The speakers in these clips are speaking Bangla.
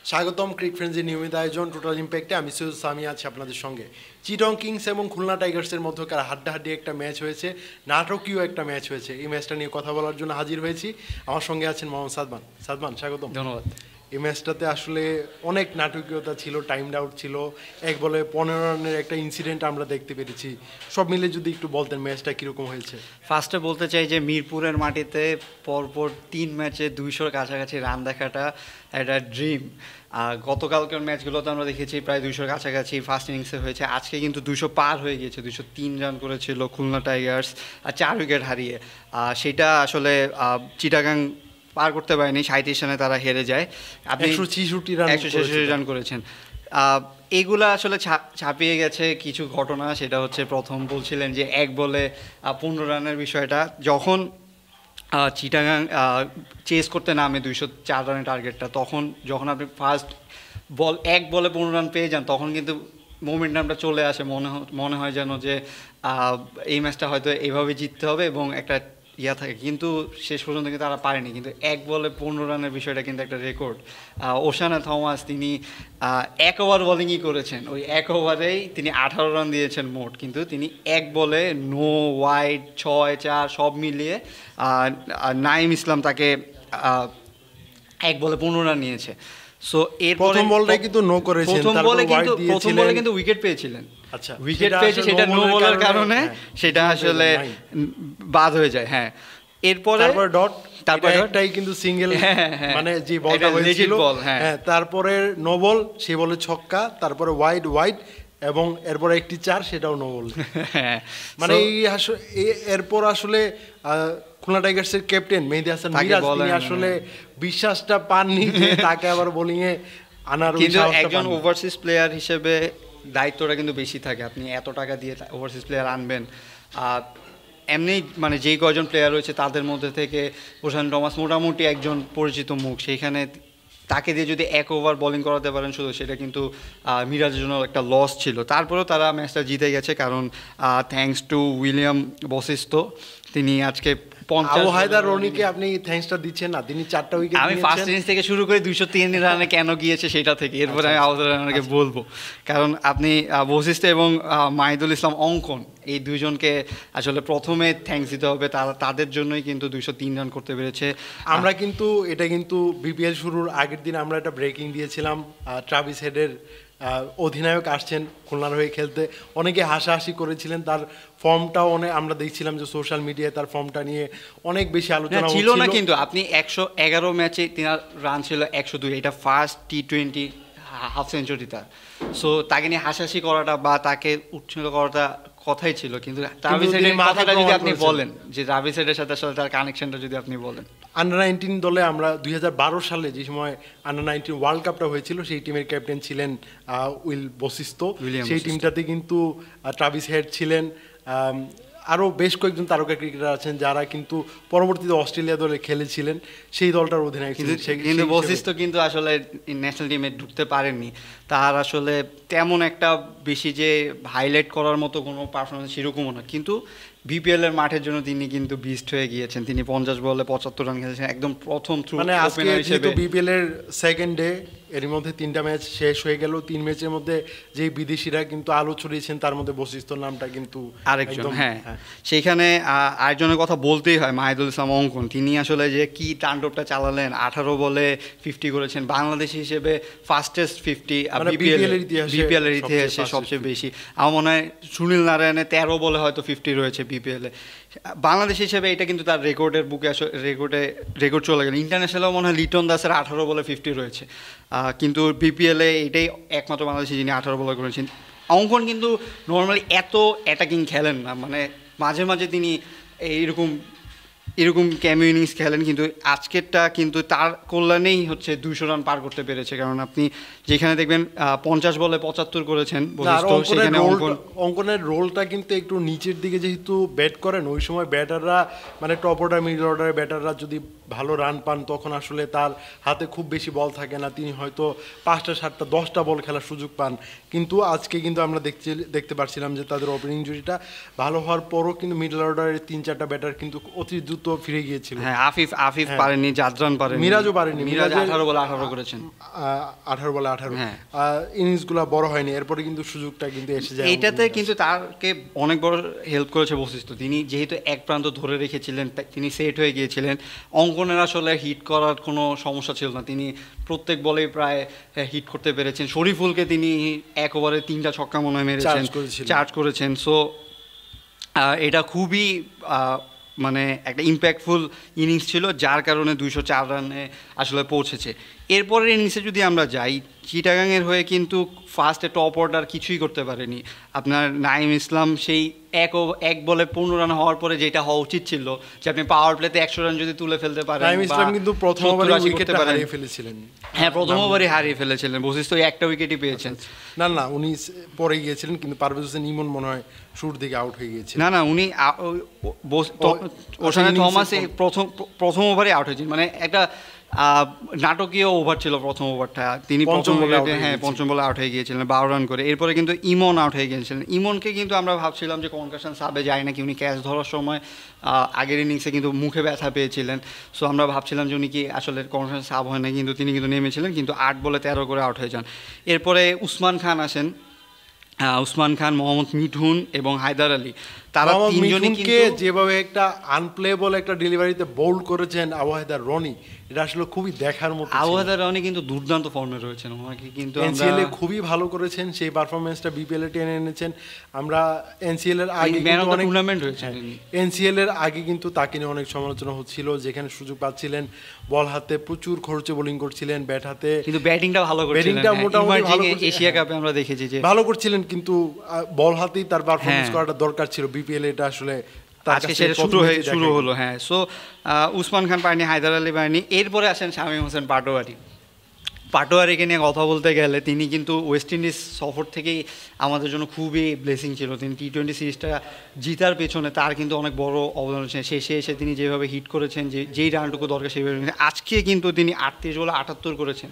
স্বাগতম ক্রিক ফ্রেন্ডসের নিয়মিত আয়োজন টোটাল ইম্প্যাক্টে আমি সৈয়দ সামি আছি আপনাদের সঙ্গে। চিটং কিংস এবং খুলনা টাইগার্সের মধ্যকার হাড্ডাহাড্ডি একটা ম্যাচ হয়েছে, নাটকীয় একটা ম্যাচ হয়েছে। এই ম্যাচটা নিয়ে কথা বলার জন্য হাজির হয়েছি। আমার সঙ্গে আছেন মোহাম্মদ সাদমান। সাদমান, স্বাগতম। ধন্যবাদ। এই ম্যাচটাতে আসলে অনেক নাটকীয়তা ছিল, টাইম আউট ছিল, এক বলে 15 রানের একটা ইনসিডেন্ট আমরা দেখতে পেরেছি। সব মিলে যদি একটু বলতেন ম্যাচটা কীরকম হয়েছে। ফার্স্টে বলতে চাই যে মিরপুরের মাটিতে পরপর 3 ম্যাচে 200-র কাছাকাছি রান দেখাটা একটা ড্রিম। গতকালকার ম্যাচগুলোতে আমরা দেখেছি প্রায় 200-র কাছাকাছি ফার্স্ট ইনিংসে হয়েছে। আজকে কিন্তু 200 পার হয়ে গিয়েছে, 203 রান করেছিল খুলনা টাইগার্স আর 4 উইকেট হারিয়ে। সেটা আসলে চিটাগাং পার করতে পারেনি, 37 রানে তারা হেরে যায়। আপনি 166 রান করেছেন। এইগুলা আসলে ছাপিয়ে গেছে কিছু ঘটনা। সেটা হচ্ছে প্রথম বলছিলেন যে 1 বলে 15 রানের বিষয়টা, যখন চিটাগাং চেস করতে নামে 204 রানের টার্গেটটা, যখন আপনি ফার্স্ট বল 1 বলে 15 রান পেয়ে যান, তখন কিন্তু মোমেন্টামটা চলে আসে। মনে হয় যেন যে এই ম্যাচটা হয়তো এইভাবে জিততে হবে এবং একটা থাকে, কিন্তু শেষ পর্যন্ত কিন্তু তারা পারেনি। কিন্তু 1 বলে 15 রানের বিষয়টা কিন্তু একটা রেকর্ড। ওশানা থমাস তিনি 1 ওভার বোলিংই করেছেন, ওই 1 ওভারেই তিনি 18 রান দিয়েছেন মোট, কিন্তু তিনি 1 বলে নো ওয়াইড 6-4 সব মিলিয়ে নাইম ইসলাম তাকে 1 বলে 15 রান নিয়েছে। সো এর প্রথম বলটাই কিন্তু নো করেছেন, প্রথম বলে কিন্তু উইকেট পেয়েছিলেন। আচ্ছা, উইকেট পেয়েছে, সেটা নো বলার কারণে সেটা আসলে বাদ হয়ে যায়। হ্যাঁ, এরপরে তারপরে একটাই কিন্তু সিঙ্গেল, মানে যে বলটা হয়েছিল, হ্যাঁ, তারপরে নো বল, সে বলে ছক্কা, তারপরে ওয়াইড এবং এরপরে একটি 4, সেটাও নো বল। মানে এরপর আসলে খুলনা টাইগার্সের ক্যাপ্টেন মেহেদী হাসান মিরাজ তিনি আসলে বিশ্বাসটা পাননি যে তাকে আবার বোলিং এ আনার। কিন্তু একজন ওভারসিজ প্লেয়ার হিসেবে দায়িত্বটা কিন্তু বেশি থাকে। আপনি এত টাকা দিয়ে ওভারসিজ প্লেয়ার আনবেন, এমনি মানে যেই কয়জন প্লেয়ার রয়েছে তাদের মধ্যে থেকে ওশান থমাস মোটামুটি একজন পরিচিত মুখ। সেইখানে তাকে দিয়ে যদি 1 ওভার বোলিং করাতে পারেন শুধু, সেটা কিন্তু মিরাজের জন্য একটা লস ছিল। তারপরেও তারা ম্যাচটা জিতে গেছে, কারণ থ্যাঙ্কস টু উইলিয়াম বশিষ্ঠ, তিনি আজকে রনিকে আপনি থ্যাঙ্কসটা দিচ্ছেন না, তিনি 4টা উইকেট। আমি ফার্স্ট ইনিংস থেকে শুরু করে 203 রানে কেন গিয়েছে সেটা থেকে, এরপরে আমি আওয়াজকে বলবো। কারণ আপনি বশিষ্ঠ এবং মাহিদুল ইসলাম অঙ্কন, এই দুইজনকে আসলে প্রথমে থ্যাঙ্কস দিতে হবে। তাদের জন্যই কিন্তু 203 রান করতে পেরেছে। আমরা কিন্তু এটা কিন্তু বিপিএল শুরুর আগের দিন আমরা একটা ব্রেকিং দিয়েছিলাম, ট্রাভিস হেডের অধিনায়ক আসছেন খুলনার হয়ে খেলতে। অনেকে হাসাহাসি করেছিলেন, তার ফর্মটাও আমরা দেখছিলাম যে সোশ্যাল মিডিয়ায় তার ফর্মটা নিয়ে অনেক বেশি আলোচনা ছিল না। কিন্তু আপনি 111 ম্যাচে তিনার রান ছিল 102, এটা ফার্স্ট T20 হাফ সেঞ্চুরি তার। সো তাকে নিয়ে হাসাহাসি করাটা বা তাকে উৎসাহিত করাটা কথাই ছিল। কিন্তু ট্রাভিস হেডের কথাটা যদি আপনি বলেন, যে ট্রাভিস হেডের সাথে তার কানেকশনটা যদি আপনি বলেন, আন্ডার 19 দলে আমরা 2012 সালে যে সময় আন্ডার 19 ওয়ার্ল্ড কাপটা হয়েছিল, সেই টিমের ক্যাপ্টেন ছিলেন উইল বশিষ্ঠ। সেই টিমটাতে কিন্তু ট্রাভিস হেড ছিলেন, আরও বেশ কয়েকজন তারকা ক্রিকেটার আছেন যারা কিন্তু পরবর্তীতে অস্ট্রেলিয়া দলে খেলেছিলেন, সেই দলটার অধিনায়ক। কিন্তু বশিষ্ঠ কিন্তু আসলে ন্যাশনাল টিমে ঢুকতে পারেননি। তার আসলে তেমন একটা বেশি যে হাইলাইট করার মতো কোনো পারফরমেন্স সেরকমও না। কিন্তু বিপিএলের মাঠের জন্য তিনি কিন্তু বিস্ট হয়ে গিয়েছেন। তিনি 50 বলে 75 রান খেলেছেন, একদম প্রথম থ্রু ওপেনার হিসেবে। বিপিএলের সেকেন্ড ডে, এর মধ্যে 3টা ম্যাচ শেষ হয়ে গেল। 3 ম্যাচের মধ্যে যে বিদেশিরা কিন্তু আলো ছড়িয়েছেন, তার মধ্যে বশিষ্ঠর নামটা কিন্তু আরেকজন। হ্যাঁ, সেইখানে আরেকজনের কথা বলতেই হয়, মাহিদুল ইসলাম অঙ্কন। তিনি আসলে যে কি তাণ্ডবটা চালালেন, 18 বলে 50 করেছেন, বাংলাদেশি হিসেবে ফাস্টেস্ট 50 বিপিএলের ইতিহাসে সবচেয়ে বেশি। আমার মনে হয় সুনীল নারায়ণের 13 বলে হয়তো 50 রয়েছে বিপিএলে। বাংলাদেশ হিসেবে এটা কিন্তু তার রেকর্ডের বুকে রেকর্ড চলে গেল। ইন্টারন্যাশনালেও মনে হয় লিটন দাসের 18 বলে 50 রয়েছে, কিন্তু বিপিএলে এটাই একমাত্র বাংলাদেশি যিনি 18 বলে করেছেন। অঙ্কন কিন্তু নর্মালি এত অ্যাটাকিং খেলেন না, মানে মাঝে মাঝে তিনি এরকম ক্যামিও ইনিংস খেলেন, কিন্তু আজকেরটা কিন্তু তার কল্যাণেই হচ্ছে 200 রান পার করতে পেরেছে। কারণ আপনি যেখানে দেখবেন 50 বলে 75 করেছেন, অঙ্কনের রোলটা কিন্তু একটু নিচের দিকে যেহেতু ব্যাট করেন, ওই সময় ব্যাটাররা মানে টপ অর্ডার মিডল অর্ডারের ব্যাটাররা যদি ভালো রান পান, তখন আসলে তার হাতে খুব বেশি বল থাকে না, তিনি হয়তো 5টা 7টা 10টা বল খেলার সুযোগ পান। কিন্তু আজকে কিন্তু আমরা দেখতে পারছিলাম যে তাদের ওপেনিং জুটিটা ভালো হওয়ার পরও কিন্তু মিডল অর্ডারের 3-4টা ব্যাটার কিন্তু অতি দ্রুত তো ফিরে গিয়েছিল। হ্যাঁ, আফিফ পারেনি, জাদরান পারেনি, মিরাজও পারেনি। মিরাজ 18 বলে 18 করেছেন, 18 বলে 18। ইনিংসগুলো বড় হয়নি, এরপরে কিন্তু সুযোগটা কিন্তু এসে যায়। এইটাতে কিন্তু তাকে অনেক বড় হেল্প করেছে বশিষ্ঠ। তিনি যেহেতু এক প্রান্ত ধরে রেখেছিলেন, তিনি সেট হয়ে গিয়েছিলেন। অঙ্কনের আসলে হিট করার কোনো সমস্যা ছিল না, তিনি প্রত্যেক বলে প্রায় হিট করতে পেরেছেন। শরীফুলকে তিনি এক ওভারে 3টা ছক্কা মনে হয় মেরেছেন, চার্জ করেছেন। সো এটা খুবই মানে একটা ইম্প্যাক্টফুল ইনিংস ছিল, যার কারণে 204 রানে আসলে পৌঁছেছে। এরপরের ইনিংসে যদি আমরা যাই, চিটাগাংয়ের হয়ে কিন্তু ফার্স্টে টপ অর্ডার কিছুই করতে পারেনি। আপনার নাঈম ইসলাম সেই এক বলে 15 রান হওয়ার পরে যেটা হওয়া উচিত ছিল, যে আপনি পাওয়ার প্লেতে 100 রান যদি তুলে ফেলতে পারেন। নাঈম ইসলাম কিন্তু প্রথম ওভারে উইকেটটা হারিয়ে ফেলেছিলেন। হ্যাঁ, প্রথম ওভারে হারিয়ে ফেলেছিলেন। বশিষ্ঠ একটা উইকেটই পেয়েছেন। না, উনি পরে গিয়েছিলেন, কিন্তু পারভেজ হোসেন ইমন মনে হয় শুরুর দিকে আউট হয়ে গিয়েছিলেন। না, উনি ওখানে থমাস প্রথম ওভারে আউট হয়েছেন। মানে একটা নাটকীয় ওভার ছিল প্রথম ওভারটা। তিনি পঞ্চম বলে আউট হয়ে গিয়েছিলেন 12 রান করে। এরপরে কিন্তু ইমন আউট হয়ে গিয়েছিলেন। ইমনকে কিন্তু আমরা ভাবছিলাম যে কনকাশন সাবে যায় নাকি, উনি ক্যাচ ধরার সময় আগের ইনিংসে কিন্তু মুখে ব্যথা পেয়েছিলেন। সো আমরা ভাবছিলাম যে উনি কি আসলে কনকাশন সাব হয় না, কিন্তু তিনি কিন্তু নেমেছিলেন, কিন্তু 8 বলে 13 করে আউট হয়ে যান। এরপরে উসমান খান আসেন, উসমান খান, মোহাম্মদ মিঠুন এবং হায়দার আলী, তারা তিনজনকে যেভাবে একটা আনপ্লেবল একটা ডেলিভারিতে বোল্ড করেছেন আবু হায়দার রনি, এটা আসলে খুবই দেখার মতো। আবু হায়দার রনি কিন্তু দুর্দান্ত ফর্মে রয়েছেন, ওনাকে কিন্তু এনসিএল এ খুবই ভালো করেছেন, সেই পারফরম্যান্সটা বিপিএল এ টেনে এনেছেন। আমরা এনসিএল এর আগে টুর্নামেন্ট হয়েছে, এনসিএল এর আগে কিন্তু তাকে নিয়ে অনেক সমালোচনা হচ্ছিল, যেখানে সুযোগ পাচ্ছিলেন, বল হাতে প্রচুর খরচে বোলিং করছিলেন, ব্যাট হাতে কিন্তু ব্যাটিংটা ভালো করছিলেন। ব্যাটিংটা মোটামুটি ভালো, এশিয়া কাপে আমরা দেখেছি যে ভালো করছিলেন, কিন্তু বল হাতেই তার পারফরম্যান্স করাটা দরকার ছিল। বিপিএল এটা আসলে আজকে সেটা শুরু হলো। হ্যাঁ, সো উসমান খান পায়নি, হায়দার আলী পায়নি। এরপরে আসেন শামীম হোসেন পাটোয়ারিকে নিয়ে কথা বলতে গেলে, তিনি কিন্তু ওয়েস্ট ইন্ডিজ সফর থেকেই আমাদের জন্য খুবই ব্লেসিং ছিল। তিনি টি-20 সিরিজটা জিতার পেছনে তার কিন্তু অনেক বড় অবদান আছে। শেষে এসে তিনি যেভাবে হিট করেছেন, যেই রানটুকু দরকার সেইভাবে, আজকে কিন্তু তিনি 38 বলে 78 করেছেন।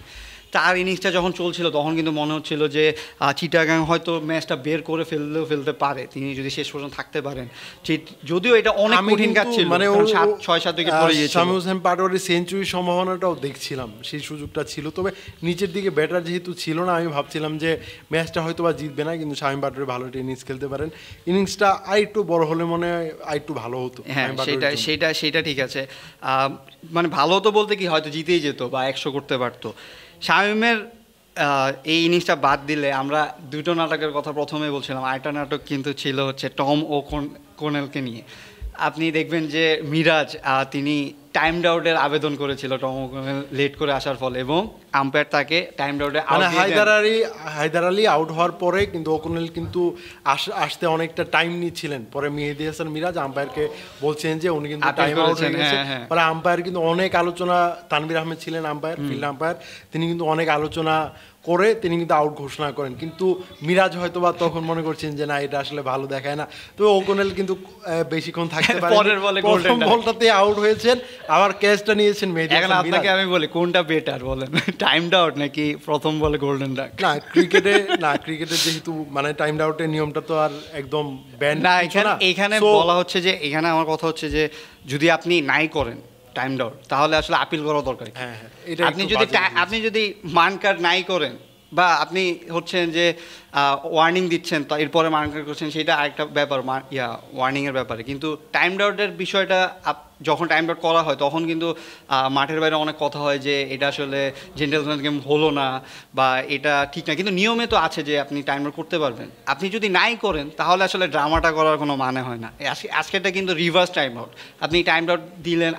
তার ইনিংসটা যখন চলছিল তখন কিন্তু মনে হচ্ছিল যে চিটাগাং হয়তো ম্যাচটা বের করে ফেলতে পারে, তিনি যদি শেষ পর্যন্ত থাকতে পারেন। যদিও এটা অনেক কঠিন কাজ ছিল, মানে 6-7 উইকেট পড়ে গিয়েছিল। শামীম হোসেন পাটোয়ারির সেঞ্চুরির সম্ভাবনাটাও দেখছিলাম, সেই সুযোগটা ছিল। তবে নিচের দিকে ব্যাটার যেহেতু ছিল না, আমি ভাবছিলাম যে ম্যাচটা হয়তো বা জিতবে না, কিন্তু শামীম পাটোয়ারি ভালো একটা ইনিংস খেলতে পারেন। ইনিংসটা আরেকটু বড় হলে মনে হয় আরেকটু ভালো হতো। হ্যাঁ, সেটা ঠিক আছে। মানে ভালো হতো বলতে কি, হয়তো জিতেই যেত বা 100 করতে পারতো। শামীমের এই ইনিংসটা বাদ দিলে আমরা দুটো নাটকের কথা প্রথমে বলছিলাম, আরেকটা নাটক কিন্তু ছিল হচ্ছে টম ও কোনেলকে নিয়ে। আপনি দেখবেন যে মিরাজ তিনি টাইমড আউটের আবেদন করেছিল টম ও কোনেল লেট করে আসার ফলে, এবং আম্পায়ার তাকে টাইমড আউটে হায়দার আলী আউট হওয়ার পরে কিন্তু ওকোনেল কিন্তু আসতে অনেকটা টাইম নিচ্ছিলেন। পরে মেহেদী হাসান মিরাজ আম্পায়ারকে বলছেন যে উনি কিন্তু টাইম আউট হয়ে গেছে। পরে আম্পায়ার কিন্তু অনেক আলোচনা, তানভীর আহমেদ ছিলেন আম্পায়ার, ফিল্ড আম্পায়ার, তিনি কিন্তু অনেক আলোচনা করে তিনি কিন্তু আউট ঘোষণা করেন। কিন্তু মিরাজ হয়তো বা তখন মনে করছেন যে না, এটা আসলে ভালো দেখায় না। তো ওকোনেল কিন্তু বেশিক্ষণ থাকতে পারেন, প্রথম বলটাতে আউট হয়েছেন, আবার ক্যাচটা নিয়েছেন মেহেদী হাসান মিরাজ। আপনাকে আমি বলি কোনটা বেটার বলেন, টাইমড আউট নাকি প্রথম বলে গোল্ডেন ডাক? না, ক্রিকেটে যেহেতু মানে টাইমড আউটের নিয়মটা তো আর একদম ব্যান না। এখানে বলা হচ্ছে যে, এখানে আমার কথা হচ্ছে যে যদি আপনি নাই করেন টাইমড আউট, তাহলে আসলে আপিল করা দরকার। আপনি যদি মান কার্ড নাই করেন, বা আপনি হচ্ছেন যে ওয়ার্নিং দিচ্ছেন, তো এরপরে মান কার্ড করছেন, সেটা আরেকটা ব্যাপার, ওয়ার্নিংয়ের ব্যাপারে। কিন্তু টাইমড আউটের বিষয়টা যখন টাইম আউট করা হয়, তখন কিন্তু মাঠের বাইরে অনেক কথা হয় যে এটা আসলে জেন্টেলম্যান গেম হলো না, বা এটা ঠিক না। কিন্তু নিয়মে তো আছে যে আপনি টাইম আউট করতে পারবেন। আপনি যদি নাই করেন, তাহলে আসলে ড্রামাটা করার কোনো মানে হয় না। আজকেরটা কিন্তু রিভার্স টাইম আউট। আপনি টাইম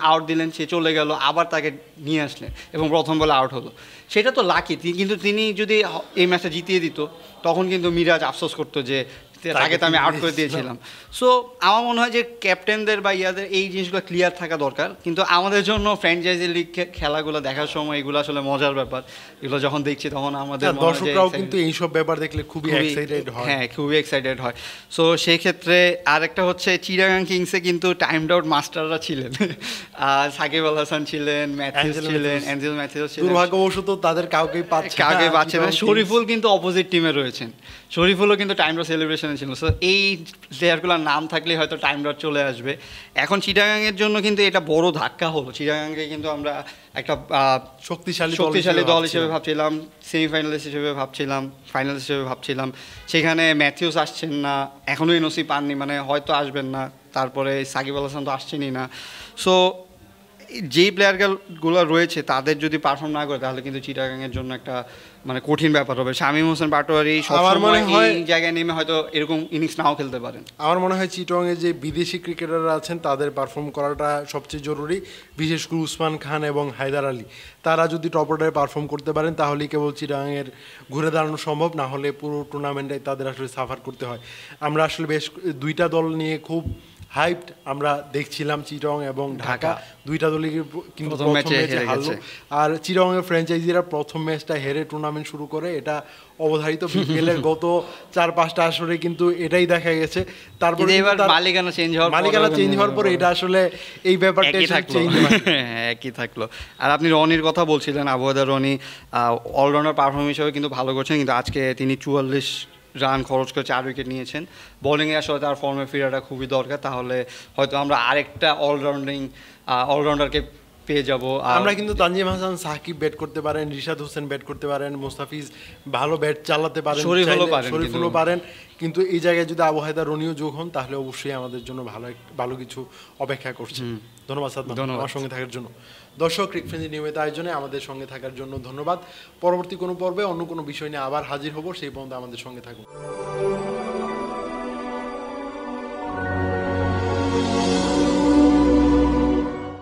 আউট দিলেন, সে চলে গেল, আবার তাকে নিয়ে আসলেন এবং প্রথম বলে আউট হলো। সেটা তো লাকি। কিন্তু তিনি যদি এই ম্যাচটা জিতিয়ে দিত, তখন কিন্তু মিরাজ আফসোস করতো যে তাকে তো আমি আউট করে দিয়েছিলাম। সো আমার মনে হয় যে ক্যাপ্টেনদের বা ইয়াদের এই জিনিসগুলো ক্লিয়ার থাকা দরকার। কিন্তু আমাদের জন্য ফ্র্যাঞ্চাইজি লিগ খেলাগুলো দেখার সময় এগুলো আসলে মজার ব্যাপার। এগুলো যখন দেখছি তখন আমাদের দর্শকরাও কিন্তু এইসব ব্যাপার দেখলে খুবই এক্সাইটেড হয়। হ্যাঁ, খুবই এক্সাইটেড হয়। সো সেই ক্ষেত্রে আরেকটা হচ্ছে চিটাগাং কিংসে কিন্তু টাইমড আউট মাস্টাররা ছিলেন, সাকিব আল হাসান ছিলেন, ম্যাথিউস ছিলেন, অ্যাঞ্জেল ম্যাথিউস ছিলেন। দুর্ভাগ্যবশত তাদের কাউকে পাচ্ছে না। শরীফুল কিন্তু অপোজিট টিমে রয়েছেন। শরীফুলও কিন্তু টাইমড আউট সেলিব্রেশন রোটেশনে ছিল। সো এই প্লেয়ারগুলোর নাম থাকলে হয়তো টাইম ডট চলে আসবে। এখন চিটাগাংয়ের জন্য কিন্তু এটা বড় ধাক্কা হলো। চিটাগাংকে কিন্তু আমরা একটা শক্তিশালী দল হিসেবে ভাবছিলাম, সেমিফাইনালিস্ট হিসেবে ভাবছিলাম, ফাইনালিস্ট হিসেবে ভাবছিলাম। সেখানে ম্যাথিউস আসছেন না, এখনও এনওসি পাননি, মানে হয়তো আসবেন না। তারপরে সাকিব আল হাসান তো আসছেনই না। সো যেই প্লেয়ারগুলো রয়েছে তাদের যদি পারফর্ম না করে তাহলে কিন্তু চিটাগাংয়ের জন্য একটা মানে কঠিন ব্যাপার হবে। শামীম হোসেন পাটোয়ারি সবসময় এই জায়গায় নেমে হয়তো এরকম ইনিংস নাও খেলতে পারেন। আমার মনে হয় চিটাগাংয়ে যে বিদেশি ক্রিকেটাররা আছেন তাদের পারফর্ম করাটা সবচেয়ে জরুরি, বিশেষ করে উসমান খান এবং হায়দার আলী। তারা যদি টপ অর্ডারে পারফর্ম করতে পারেন তাহলেই কেবল চিটাগাংয়ের ঘুরে দাঁড়ানো সম্ভব, না হলে পুরো টুর্নামেন্টে তাদের আসলে সাফার করতে হয়। আমরা আসলে বেশ দুইটা দল নিয়ে খুব হাইপড আমরা দেখছিলাম, চিটাগং এবং ঢাকা, দুইটা দলই কিন্তু প্রথম ম্যাচে হারলো। আর চিটাগংয়ের ফ্র্যাঞ্চাইজিরা প্রথম ম্যাচটা হেরে টুর্নামেন্ট শুরু করে, এটা অবধারিত। বিপিএল এর গত 4-5টা আসরে কিন্তু এটাই দেখা গেছে। তারপরে মালিকানা চেঞ্জ হওয়ার পরে এটা আসলে এই ব্যাপারটা একই থাকলো। আর আপনি রনির কথা বলছিলেন, আবহাওয়া রনি অলরাউন্ডার পারফর্ম হিসেবে কিন্তু ভালো করছেন, কিন্তু আজকে তিনি 44 রান খরচ করে 4 উইকেট নিয়েছেন। বোলিংয়ে আসলে তার ফর্মে ফেরাটা খুবই দরকার, তাহলে হয়তো আমরা আরেকটা অলরাউন্ডারকে পেয়ে যাব। আমরা কিন্তু তানজিম হাসান সাকিব ব্যাট করতে পারেন, রিশাদ হোসেন ব্যাট করতে পারেন, মুস্তাফিজ ভালো ব্যাট চালাতে পারেন, শরীফুলও পারেন, কিন্তু এই জায়গায় যদি আবহাওয়া রনিও যোগ হন তাহলে অবশ্যই আমাদের জন্য ভালো কিছু অপেক্ষা করছে। ধন্যবাদ সাদমান আমার সঙ্গে থাকার জন্য। দর্শক, ক্রিক ফ্রেন্ডলি নিয়মিত আয়োজনে আমাদের সঙ্গে থাকার জন্য ধন্যবাদ। পরবর্তী কোনো পর্বে অন্য কোনো বিষয় নিয়ে আবার হাজির হব, সেই পর্যন্ত আমাদের সঙ্গে থাকুন।